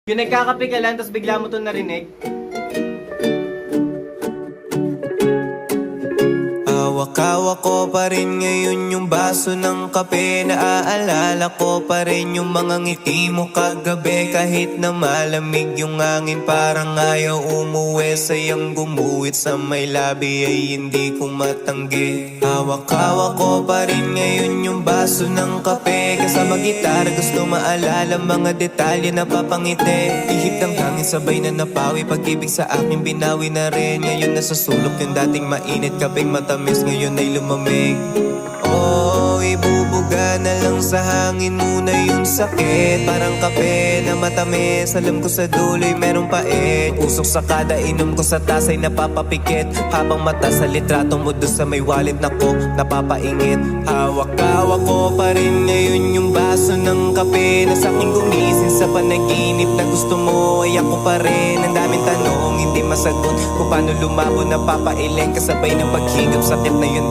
Yung nagkakape ka lang, tapos bigla mo to narinig. Hawak-hawak ko pa rin ngayon yung baso ng kape. Naaalala ko pa rin yung mga ngiti mo kagabi. Kahit na malamig yung hangin, parang ayaw umuwi. Sayang gumuhit sa may labi ay hindi ko matanggi. Hawak-hawak ko pa rin ngayon yung baso ng kape. Kasama gitara gusto maalala mga detalye na papangiti. Ihip ng hangin sabay na napawi. Pag-ibig sa akin binawi na rin. Ngayon nasa sulok yung dating mainit, kapeng matamis ngayon ay lumamig. Oh, ibubuga na lang sa hangin muna yung sakit. Parang kape na matamis, alam ko sa dulo'y merong pait. Usok sa kada inom ko sa tasay napapapikit. Habang mata sa litrato mo doon sa may wallet na ko napapaingit. Hawak-hawak ko pa rin ngayon yung baso ng kape. Nasa aking gumising sa panaginip na gusto mo ay ako pa rin. Ang daming tanong hindi masagot kung paano lumabo, napapailing kasabay ng paghigop. Sakit na yun